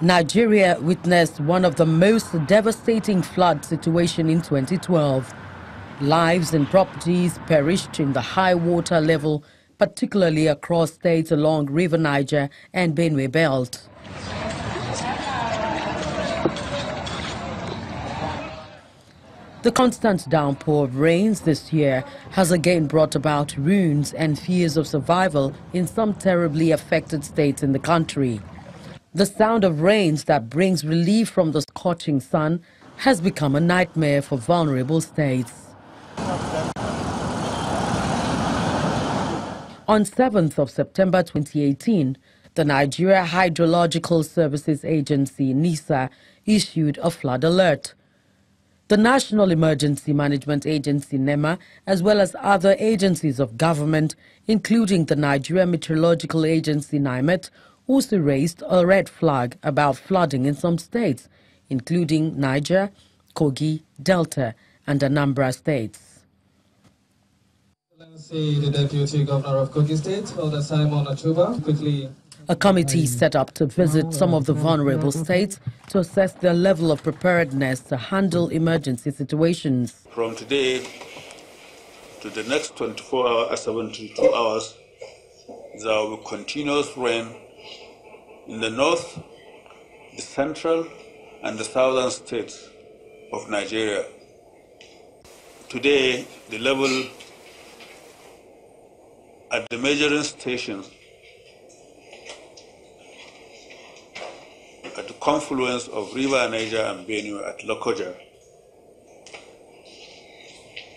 Nigeria witnessed one of the most devastating flood situations in 2012. Lives and properties perished in the high water level, particularly across states along River Niger and Benue Belt. The constant downpour of rains this year has again brought about ruins and fears of survival in some terribly affected states in the country. The sound of rains that brings relief from the scorching sun has become a nightmare for vulnerable states. On 7th of September 2018, the Nigeria Hydrological Services Agency, NESA, issued a flood alert. The National Emergency Management Agency, NEMA, as well as other agencies of government, including the Nigeria Meteorological Agency, NIMET, also raised a red flag about flooding in some states, including Niger, Kogi, Delta, and Anambra states. The Deputy Governor of Kogi State, Elder Simon Achuba, quickly. A committee set up to visit some of the vulnerable states to assess their level of preparedness to handle emergency situations. From today to the next 72 hours, there will be continuous rain in the north, the central, and the southern states of Nigeria. Today, the level at the measuring stations at the confluence of River Niger and Benue at Lokoja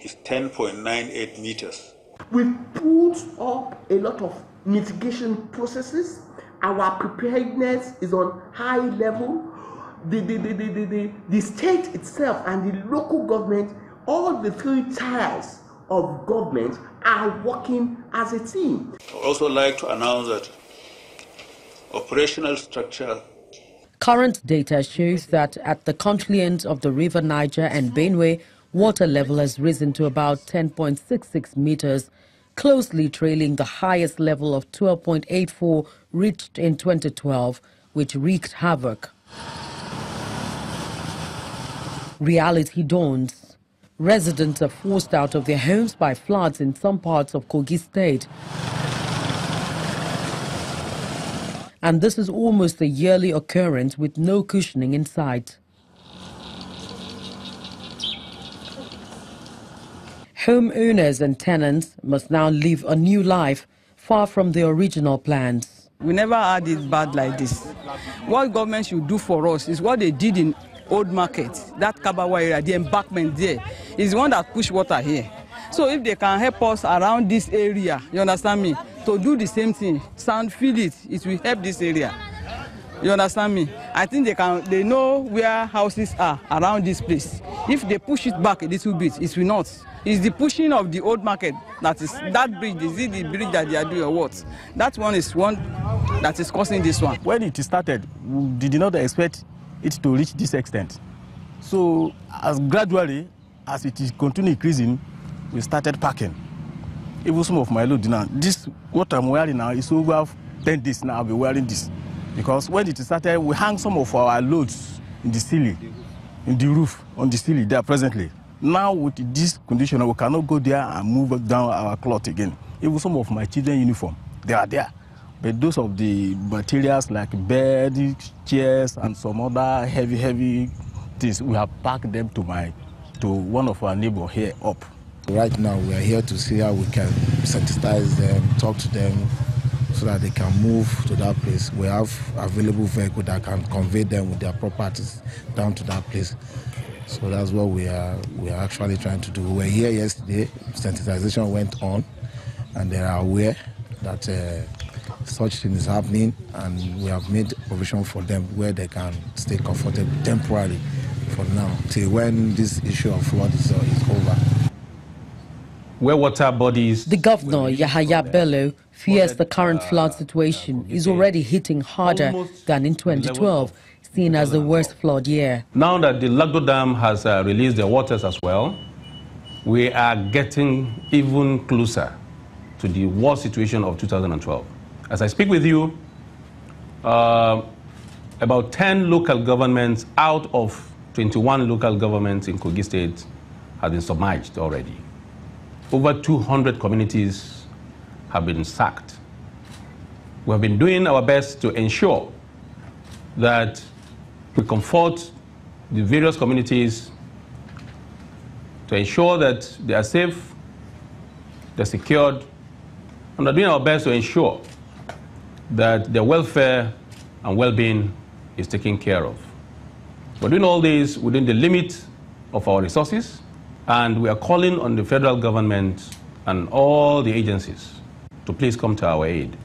is 10.98 meters. We put up a lot of mitigation processes. Our preparedness is on high level. The state itself and the local government, all the three tiers of government are working as a team. I would also like to announce that operational structure. Current data shows that at the confluence of the River Niger and Benue, water level has risen to about 10.66 meters, closely trailing the highest level of 12.84 reached in 2012, which wreaked havoc. Reality dawns. Residents are forced out of their homes by floods in some parts of Kogi State. And this is almost a yearly occurrence with no cushioning in sight. Homeowners and tenants must now live a new life far from the original plans. We never had it bad like this. What government should do for us is what they did in Old Market, that Kabawa area, the embankment there, is the one that push water here. So if they can help us around this area, you understand me, to do the same thing, feed it, it will help this area. You understand me? I think they know where houses are around this place. If they push it back a little bit, it will not. It's the pushing of the Old Market that is that bridge. Is it the bridge that they are doing or what? That one is one that is causing this one. When it started, we did not expect it to reach this extent. So as gradually, as it is continuing increasing, we started packing. Even some of my load now, this what I'm wearing now is over 10 days now I'll be wearing this. Because when it started, we hang some of our loads in the ceiling, in the roof, on the ceiling there presently. Now with this condition, we cannot go there and move down our cloth again. Even some of my children's uniform, they are there. But those of the materials like bed, chairs, and some other heavy things, we have packed them to one of our neighbors here up. Right now, we are here to see how we can sensitize them, talk to them, so that they can move to that place. We have available vehicles that can convey them with their properties down to that place. So that's what we are actually trying to do. We were here yesterday, sensitization went on, and they are aware that such thing is happening, and we have made provision for them where they can stay comfortable temporarily for now, till when this issue of flood is over. Where water bodies... The governor, Yahaya Bello, fears the current flood situation is already hitting harder than in 2012, seen as the worst flood year. Now that the Lagdo Dam has released their waters as well, we are getting even closer to the worst situation of 2012. As I speak with you, a about 10 local governments out of 21 local governments in Kogi State have been submerged already. Over 200 communities have been sacked. We have been doing our best to ensure that we comfort the various communities to ensure that they are safe, they're secured, and we're doing our best to ensure that their welfare and well-being is taken care of. We're doing all this within the limit of our resources, and we are calling on the federal government and all the agencies to please come to our aid.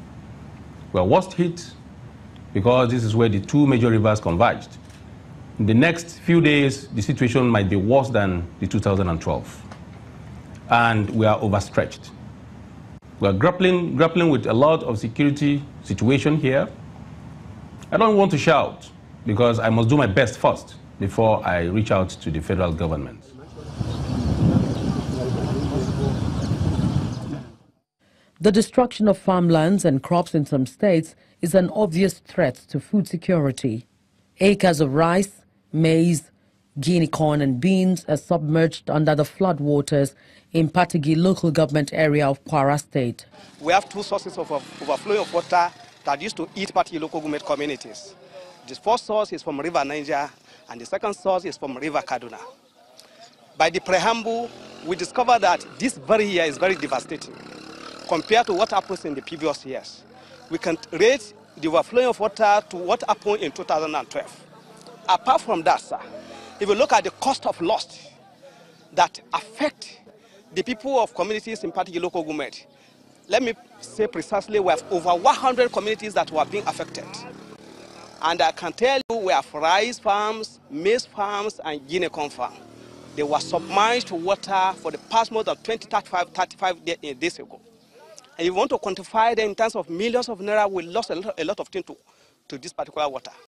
We are worst hit because this is where the two major rivers converged. In the next few days, the situation might be worse than the 2012, and we are overstretched. We are grappling with a lot of security situation here. I don't want to shout because I must do my best first before I reach out to the federal government. The destruction of farmlands and crops in some states is an obvious threat to food security. Acres of rice, maize, guinea corn and beans are submerged under the floodwaters in Patigi local government area of Kwara State. We have two sources of overflow of water that used to eat Patigi local government communities. The first source is from River Niger and the second source is from River Kaduna. By the preamble, we discovered that this very year is very devastating compared to what happens in the previous years. We can rate the overflowing of water to what happened in 2012. Apart from that, sir, if you look at the cost of loss that affect the people of communities in particular local government, let me say precisely we have over 100 communities that were being affected. And I can tell you we have rice farms, maize farms, and guinea corn farm. They were submerged to water for the past more than 35 days ago. And if you want to quantify them in terms of millions of naira, we lost a lot of things to this particular water.